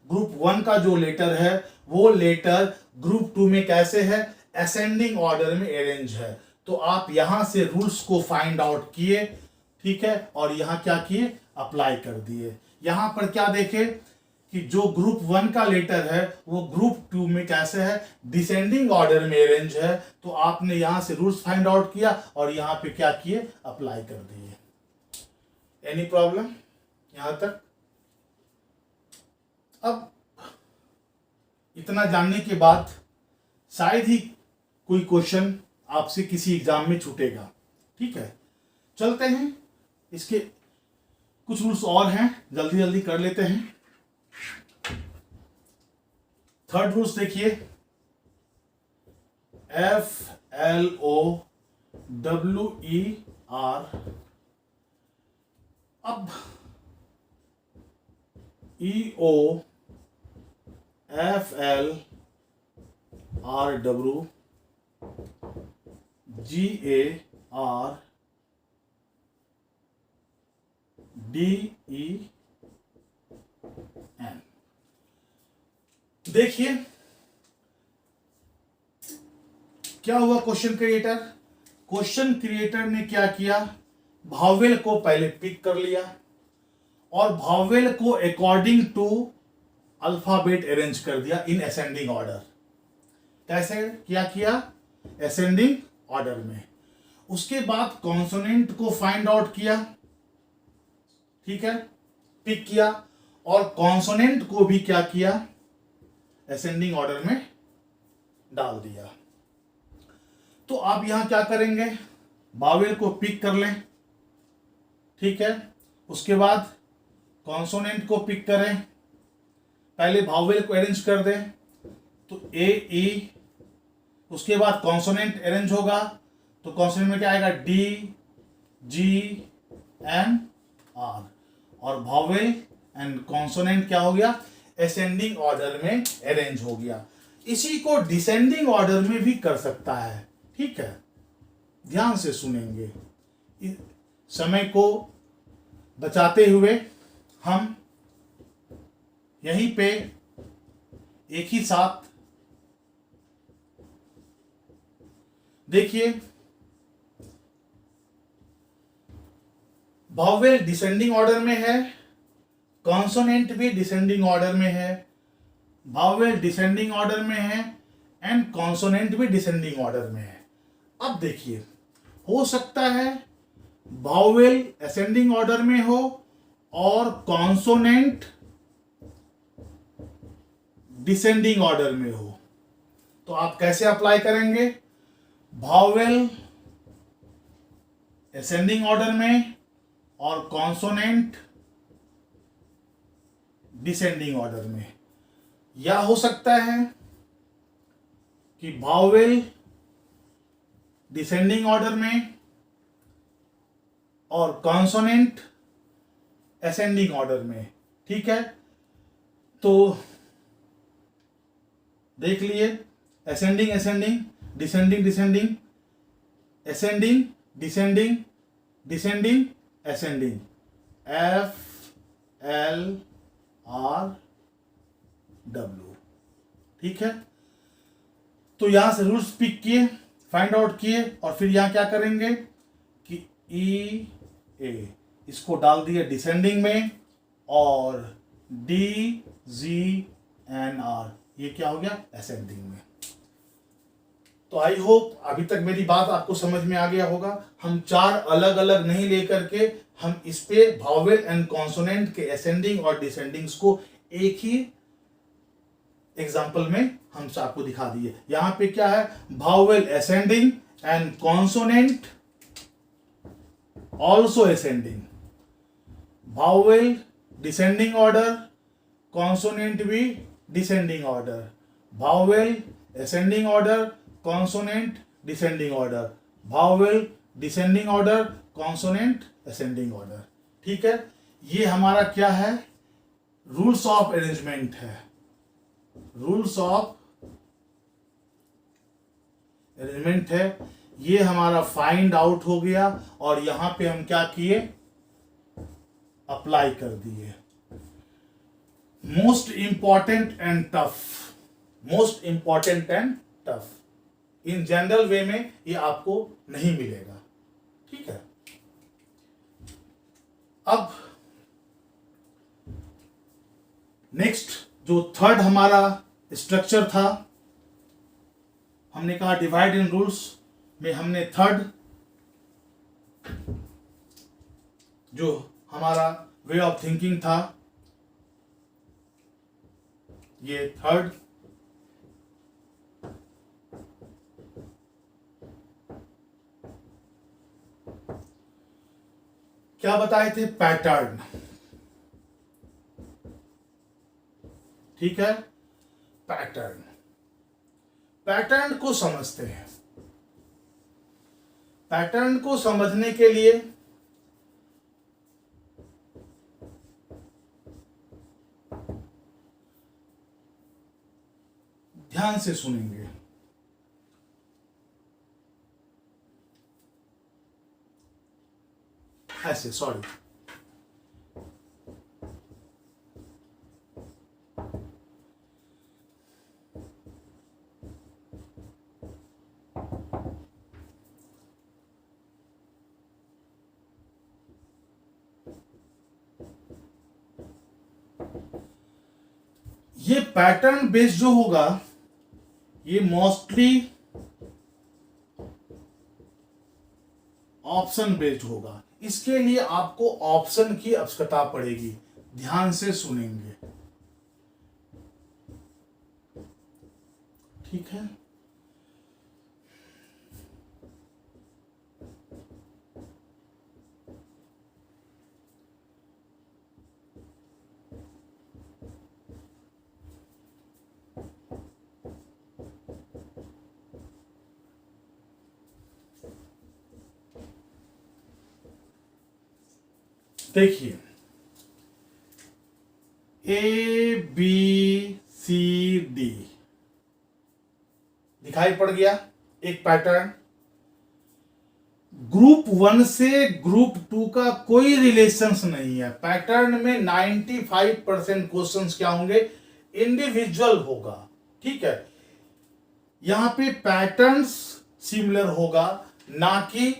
S1: ग्रुप 1 का जो लेटर है वो लेटर ग्रुप 2 में कैसे है, असेंडिंग ऑर्डर में अरेंज है। तो आप यहां से रूल्स को फाइंड आउट किए, ठीक है, और यहां क्या किए, अप्लाई कर दिए। यहां पर क्या देखे कि जो ग्रुप 1 का लेटर है वो ग्रुप 2 में कैसे है, डिसेंडिंग ऑर्डर में अरेंज है। तो आपने यहां से रूल्स फाइंड आउट किया और यहां पे क्या किए, अप्लाई कर दिए। एनी प्रॉब्लम यहां तक? अब इतना जानने के बाद शायद ही कोई क्वेश्चन आपसे किसी एग्जाम में छूटेगा, ठीक है। चलते हैं, इसके कुछ रूल्स और हैं, जल्दी जल्दी कर लेते हैं। थर्ड रूल्स देखिए, FLOWER। अब EOFLRW GARDEN। देखिए क्या हुआ, क्वेश्चन क्रिएटर ने क्या किया, भावेल को पहले पिक कर लिया और भावेल को अकॉर्डिंग टू अल्फाबेट अरेंज कर दिया इन असेंडिंग ऑर्डर। कैसे किया, असेंडिंग ऑर्डर में। उसके बाद कॉन्सोनेंट को फाइंड आउट किया, ठीक है, पिक किया और कॉन्सोनेंट को भी क्या किया, असेंडिंग ऑर्डर में डाल दिया। तो आप यहां क्या करेंगे, भावेल को पिक कर लें, ठीक है, उसके बाद कॉन्सोनेंट को पिक करें, पहले भावेल को अरेंज कर दें, तो ए ई, उसके बाद कॉन्सोनेंट अरेंज होगा तो कॉन्सोनेंट में क्या आएगा, डी जी एन आर, और भावेल एंड कॉन्सोनेंट क्या हो गया, असेंडिंग ऑर्डर में अरेंज हो गया। इसी को डिसेंडिंग ऑर्डर में भी कर सकता है, ठीक है, ध्यान से सुनेंगे। समय को बचाते हुए हम यहीं पे एक ही साथ देखिए, भावेल डिसेंडिंग ऑर्डर में है, कॉन्सोनेंट भी डिसेंडिंग ऑर्डर में है, भावेल डिसेंडिंग ऑर्डर में है एंड कॉन्सोनेंट भी डिसेंडिंग ऑर्डर में है। अब देखिए, हो सकता है भावेल असेंडिंग ऑर्डर में हो और कॉन्सोनेंट डिसेंडिंग ऑर्डर में हो, तो आप कैसे अप्लाई करेंगे, भावेल असेंडिंग ऑर्डर में और कॉन्सोनेंट डिसेंडिंग ऑर्डर में। या हो सकता है कि भावेल डिसेंडिंग ऑर्डर में और कॉन्सोनेंट असेंडिंग ऑर्डर में, ठीक है। तो देख लिए, ascending ascending, descending descending, ascending descending, descending ascending, FLRW, ठीक है। तो यहां से रूल्स पिक किए, फाइंड आउट किए और फिर यहां क्या करेंगे कि ई ए इसको डाल दिए डिसेंडिंग में और डी जी एन आर ये क्या हो गया, असेंडिंग में। तो आई होप अभी तक मेरी बात आपको समझ में आ गया होगा। हम चार अलग अलग नहीं लेकर के हम इस पे भावेल एंड कॉन्सोनेंट के असेंडिंग और डिसेंडिंग्स को एक ही एग्जाम्पल में हम आपको दिखा दिए। यहां पे क्या है, vowel ascending and consonant also ascending, vowel descending order, consonant भी descending order, vowel ascending order, consonant descending order, vowel descending order, consonant ascending order, ठीक है। ये हमारा क्या है, रूल्स ऑफ अरेंजमेंट है, रूल्स ऑफ अरेंजमेंट है। ये हमारा फाइंड आउट हो गया और यहां पे हम क्या किए, अप्लाई कर दिए। Most important and tough, most important and tough, in general वे में ये आपको नहीं मिलेगा, ठीक है। अब नेक्स्ट जो थर्ड हमारा स्ट्रक्चर था, हमने कहा डिवाइड इन रूल्स में हमने थर्ड जो हमारा वे ऑफ थिंकिंग था, ये थर्ड क्या बताए थे, पैटर्न, ठीक है। पैटर्न, पैटर्न को समझते हैं। पैटर्न को समझने के लिए ध्यान से सुनेंगे। ऐसे, सॉरी, ये पैटर्न बेस्ड जो होगा ये मोस्टली ऑप्शन बेस्ड होगा। इसके लिए आपको ऑप्शन की आवश्यकता पड़ेगी, ध्यान से सुनेंगे, ठीक है। देखिए, ए बी सी डी दिखाई पड़ गया एक पैटर्न। ग्रुप 1 से ग्रुप 2 का कोई रिलेशंस नहीं है। पैटर्न में 95% क्वेश्चंस क्या होंगे, इंडिविजुअल होगा, ठीक है। यहां पे पैटर्न्स सिमिलर होगा, ना कि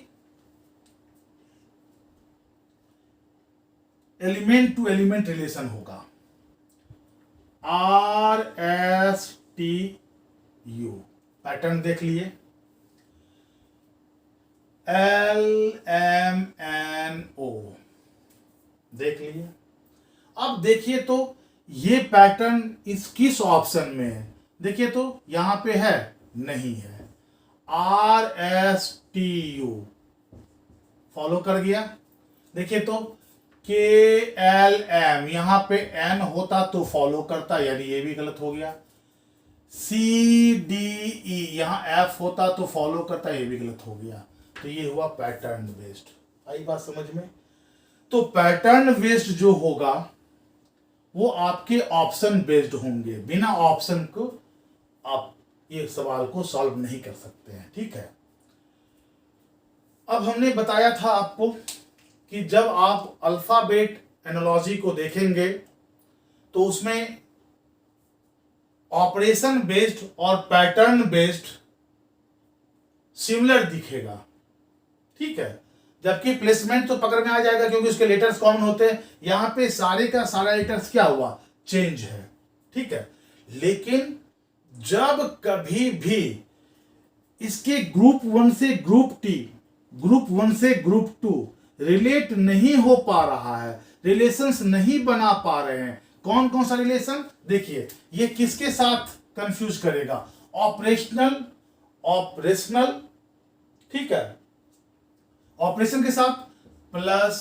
S1: एलिमेंट टू एलिमेंट रिलेशन होगा। R S T U pattern देख लिए, एल एम एन ओ देख लिए। अब देखिए तो ये पैटर्न इस किस ऑप्शन में है, देखिए तो यहां पे है, नहीं है। R S T U follow कर गया। देखिए तो के एल एम, यहां पे एन होता तो फॉलो करता, यानी ये भी गलत हो गया। सी डी ई, यहां एफ होता तो फॉलो करता, ये भी गलत हो गया। तो ये हुआ पैटर्न बेस्ड। आई बात समझ में? तो पैटर्न बेस्ड जो होगा वो आपके ऑप्शन बेस्ड होंगे। बिना ऑप्शन को आप ये सवाल को सॉल्व नहीं कर सकते हैं, ठीक है। अब हमने बताया था आपको कि जब आप अल्फाबेट एनालॉजी को देखेंगे तो उसमें ऑपरेशन बेस्ड और पैटर्न बेस्ड सिमिलर दिखेगा, ठीक है। जबकि प्लेसमेंट तो पकड़ में आ जाएगा क्योंकि उसके लेटर्स कॉमन होते हैं। यहां पे सारे का सारा लेटर्स क्या हुआ, चेंज है, ठीक है। लेकिन जब कभी भी इसके ग्रुप 1 से ग्रुप टी, ग्रुप 1 से ग्रुप 2 रिलेट नहीं हो पा रहा है, रिलेशंस नहीं बना पा रहे हैं, कौन कौन सा रिलेशन, देखिए ये किसके साथ कंफ्यूज करेगा, ऑपरेशनल, ऑपरेशनल, ठीक है, ऑपरेशन के साथ plus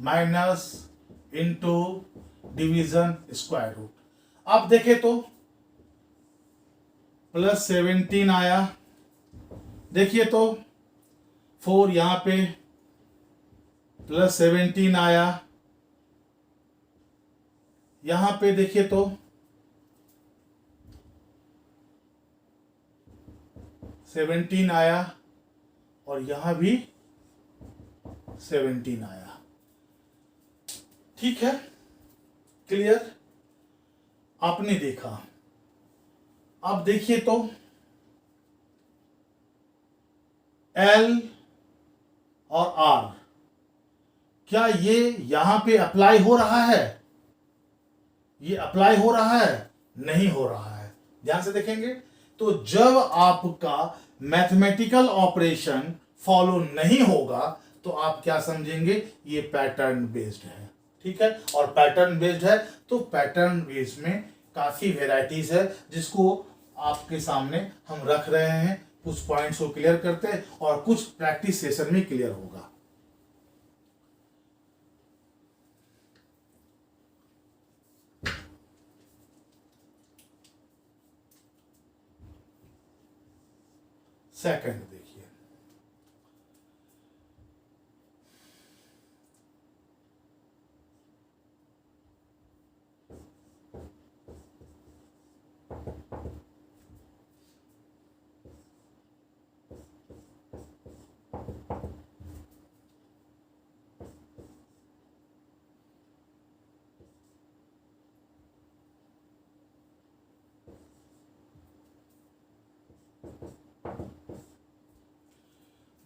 S1: minus into division square root. आप देखें तो प्लस 17 आया, देखिए तो 4 यहां पे प्लस 17 आया, यहां पे देखिए तो 17 आया और यहां भी 17 आया, ठीक है, क्लियर। आपने देखा। अब देखिए तो एल और आर, क्या ये यहां पे अप्लाई हो रहा है? ये अप्लाई हो रहा है? नहीं हो रहा है। ध्यान से देखेंगे तो जब आपका मैथमेटिकल ऑपरेशन फॉलो नहीं होगा तो आप क्या समझेंगे? ये पैटर्न बेस्ड है। ठीक है, और पैटर्न बेस्ड है तो पैटर्न बेस्ड में काफी वेराइटीज है जिसको आपके सामने हम रख रहे हैं। कुछ पॉइंट्स को क्लियर करते हैं और कुछ प्रैक्टिस सेशन में क्लियर होगा। सेकंड देखिए,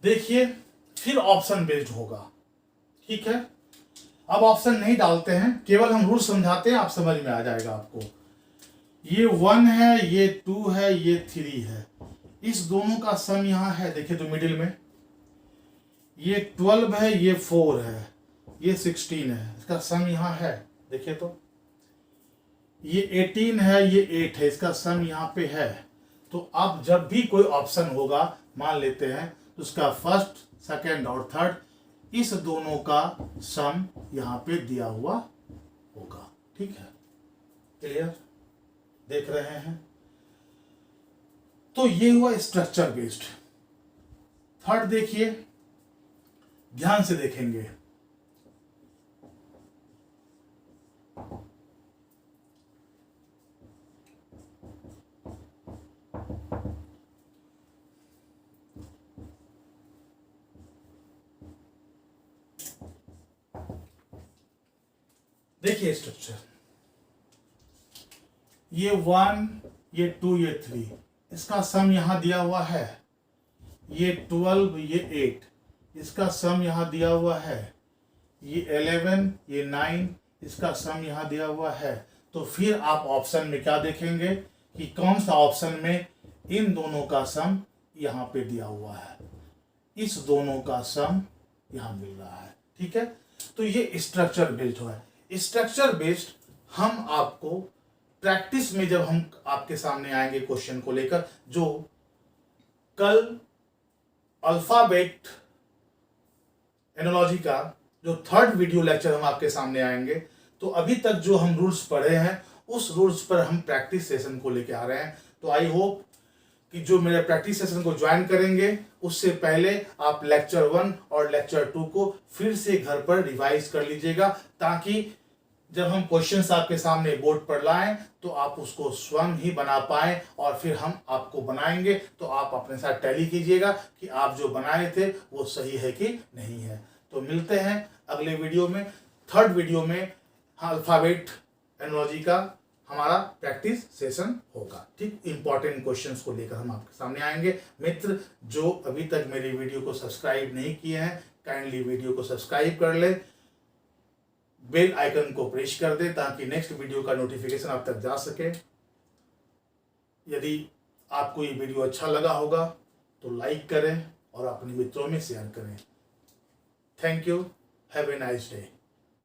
S1: देखिए फिर ऑप्शन बेस्ड होगा। ठीक है, अब ऑप्शन नहीं डालते हैं, केवल हम रूल समझाते हैं, आप समझ में आ जाएगा आपको। ये 1 है, ये 2 है, ये 3 है, इस दोनों का सम यहां है। देखिए तो मिडिल में ये 12 है, ये 4 है, ये 16 है, इसका सम यहां है। देखिए तो ये 18 है, ये 8 है, इसका सम यहां पे है। तो अब जब भी कोई ऑप्शन होगा, मान लेते हैं तो उसका फर्स्ट, सेकंड और थर्ड, इस दोनों का सम यहां पे दिया हुआ होगा। ठीक है, क्लियर? देख रहे हैं तो ये हुआ स्ट्रक्चर बेस्ड। थर्ड देखिए, ध्यान से देखेंगे। देखिए स्ट्रक्चर, ये 1, ये 2, ये 3, इसका सम यहां दिया हुआ है। ये 12, ये 8, इसका सम यहां दिया हुआ है। ये 11, ये 9, इसका सम यहां दिया हुआ है। तो फिर आप ऑप्शन में क्या देखेंगे कि कौन सा ऑप्शन में इन दोनों का सम यहां पे दिया हुआ है, इस दोनों का सम यहां मिल रहा है। ठीक है, तो ये स्ट्रक्चर बेस्ड हुआ है। स्ट्रक्चर बेस्ड हम आपको प्रैक्टिस में, जब हम आपके सामने आएंगे क्वेश्चन को लेकर, जो कल अल्फाबेट एनोलॉजी का जो थर्ड वीडियो लेक्चर हम आपके सामने आएंगे, तो अभी तक जो हम रूल्स पढ़े हैं उस रूल्स पर हम प्रैक्टिस सेशन को लेकर आ रहे हैं। तो आई होप कि जो मेरे प्रैक्टिस सेशन को ज्वाइन करेंगे उससे पहले आप लेक्चर 1 और लेक्चर 2 को फिर से घर पर रिवाइज कर लीजिएगा, ताकि जब हम क्वेश्चंस आपके सामने बोर्ड पर लाएं तो आप उसको स्वयं ही बना पाएं, और फिर हम आपको बनाएंगे तो आप अपने साथ टैली कीजिएगा कि आप जो बनाए थे वो सही है कि नहीं है। तो मिलते हैं अगले वीडियो में। थर्ड वीडियो में अल्फाबेट एनोलॉजी का हमारा प्रैक्टिस सेशन होगा। ठीक, इंपॉर्टेंट क्वेश्चंस को लेकर हम आपके सामने आएंगे। मित्र जो अभी तक मेरी वीडियो को सब्सक्राइब नहीं किए हैं, काइंडली वीडियो को सब्सक्राइब कर ले, बेल आइकन को प्रेस कर दे ताकि नेक्स्ट वीडियो का नोटिफिकेशन आप तक जा सके। यदि आपको ये वीडियो अच्छा लगा होगा तो लाइक करें और अपने मित्रों में शेयर करें। Thank you, have a nice day.